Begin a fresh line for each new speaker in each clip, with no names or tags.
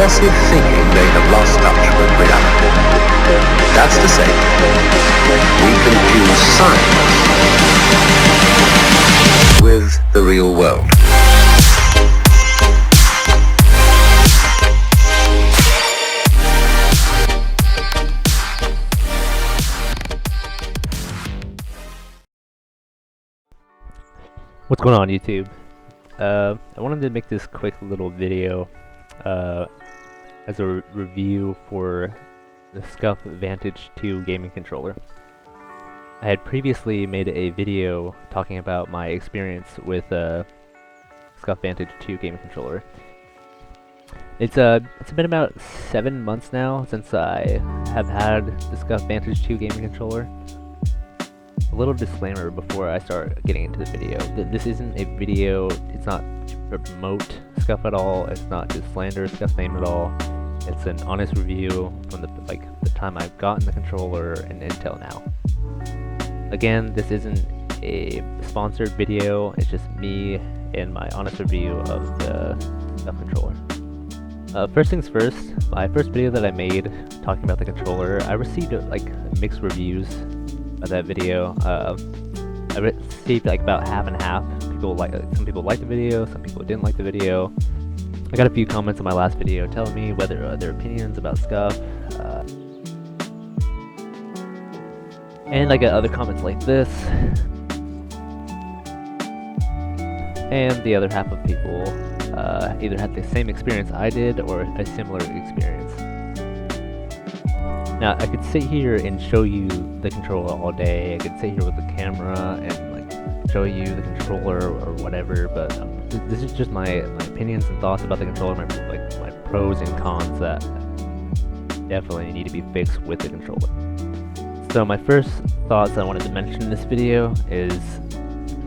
excessive thinking they have lost touch with reality. That's to say, we confuse science with the real world.
What's going on, YouTube? I wanted to make this quick little video as a review for the SCUF Vantage 2 gaming controller. I had previously made a video talking about my experience with SCUF Vantage 2 gaming controller. It's been about 7 months now since I have had the SCUF Vantage 2 gaming controller. A little disclaimer before I start getting into the video. This isn't a video, it's not to promote SCUF at all, it's not to slander SCUF's name at all. It's an honest review from the time I've gotten the controller and until now. Again, this isn't a sponsored video, it's just me and my honest review of the SCUF controller. First things first, my first video that I made talking about the controller, I received mixed reviews of that video. I received about half and half. Some people liked the video, some people didn't like the video. I got a few comments on my last video telling me whether their opinions about SCUF, and I got other comments like this, and the other half of people either had the same experience I did or a similar experience. Now, I could sit here and show you the controller all day. I could sit here with the camera and show you the controller or whatever, but this is just my opinions and thoughts about the controller, my pros and cons that definitely need to be fixed with the controller. So my first thoughts I wanted to mention in this video is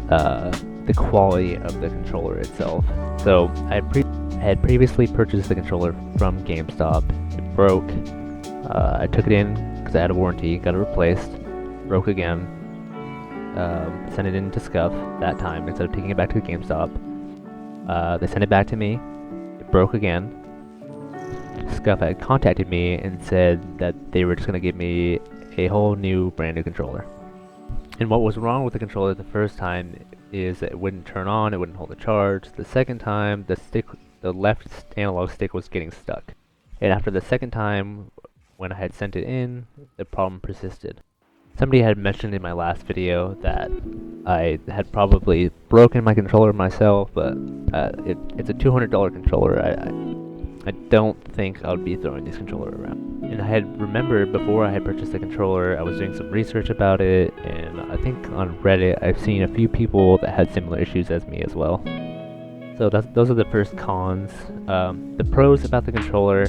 the quality of the controller itself. So I had previously purchased the controller from GameStop. It broke. I took it in because I had a warranty, got it replaced, broke again, sent it in to SCUF that time instead of taking it back to GameStop. They sent it back to me, it broke again. SCUF had contacted me and said that they were just going to give me a whole new brand new controller. And what was wrong with the controller the first time is that it wouldn't turn on, it wouldn't hold a charge. The second time, the left analog stick was getting stuck. And after the second time, when I had sent it in, the problem persisted. Somebody had mentioned in my last video that I had probably broken my controller myself, but it's a $200 controller. I don't think I would be throwing this controller around. And I had remembered before I had purchased the controller, I was doing some research about it, and I think on Reddit I've seen a few people that had similar issues as me as well. So those are the first cons. The pros about the controller: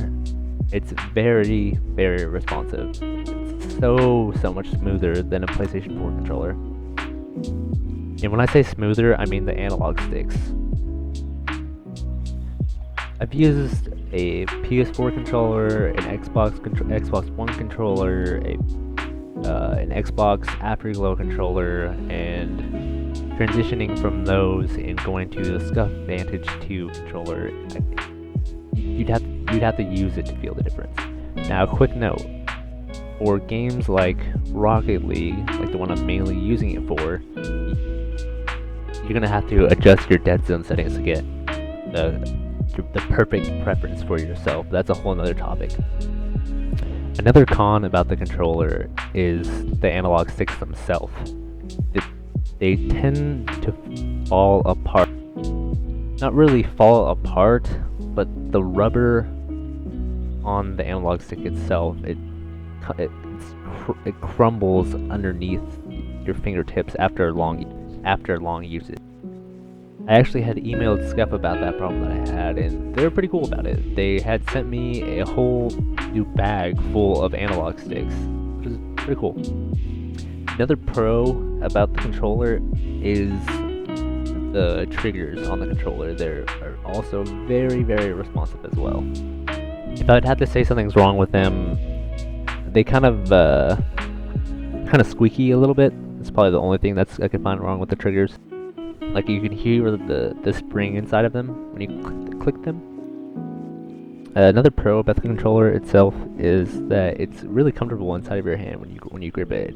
it's very, very responsive. It's so much smoother than a PlayStation 4 controller. And when I say smoother, I mean the analog sticks. I've used a PS4 controller, an Xbox One controller, an Xbox Afterglow controller, and transitioning from those and going to the SCUF Vantage 2 controller, you'd have to use it to feel the difference. Now, a quick note: for games like Rocket League, like the one I'm mainly using it for, you're gonna have to adjust your dead zone settings to get the perfect preference for yourself. That's a whole nother topic. Another con about the controller is the analog sticks themselves. They tend to fall apart. Not really fall apart, but the rubber on the analog stick itself, it crumbles underneath your fingertips after long usage. I actually had emailed SCUF about that problem that I had, and they were pretty cool about it. They had sent me a whole new bag full of analog sticks, which is pretty cool. Another pro about the controller is the triggers on the controller. They are also very, very responsive as well. If I'd have to say something's wrong with them, they kind of squeaky a little bit. It's probably the only thing I could find wrong with the triggers. Like, you can hear the spring inside of them when you click them. Another pro about the controller itself is that it's really comfortable inside of your hand when you grip it.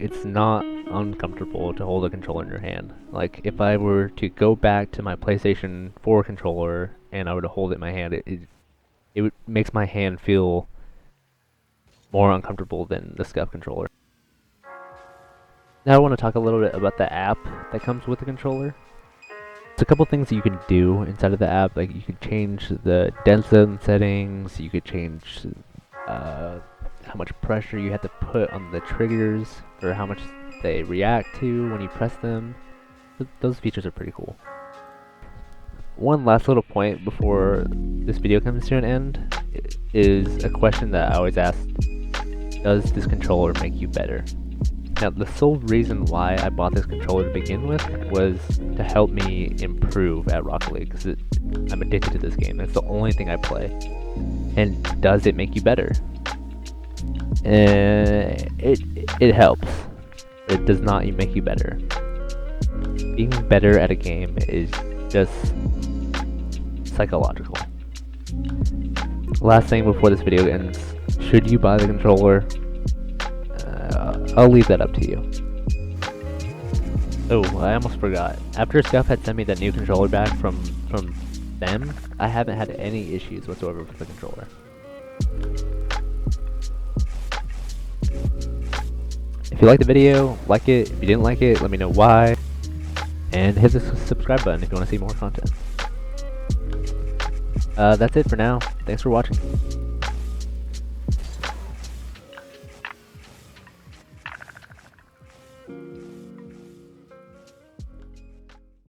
It's not uncomfortable to hold a controller in your hand. Like if I were to go back to my PlayStation 4 controller and I were to hold it in my hand, it makes my hand feel more uncomfortable than the SCUF controller. Now I want to talk a little bit about the app that comes with the controller. There's a couple things that you can do inside of the app. Like you could change the dead zone settings, you could change how much pressure you have to put on the triggers or how much they react to when you press them. Those features are pretty cool. One last little point before this video comes to an end is a question that I always ask: does this controller make you better? Now, the sole reason why I bought this controller to begin with was to help me improve at Rocket League, because I'm addicted to this game. It's the only thing I play. And does it make you better? It helps. It does not make you better. Being better at a game is just psychological. Last thing before this video ends, should you buy the controller? I'll leave that up to you. Oh, I almost forgot. After SCUF had sent me that new controller back from them, I haven't had any issues whatsoever with the controller. If you liked the video, like it. If you didn't like it, let me know why. And hit the subscribe button if you want to see more content. That's it for now. Thanks for watching.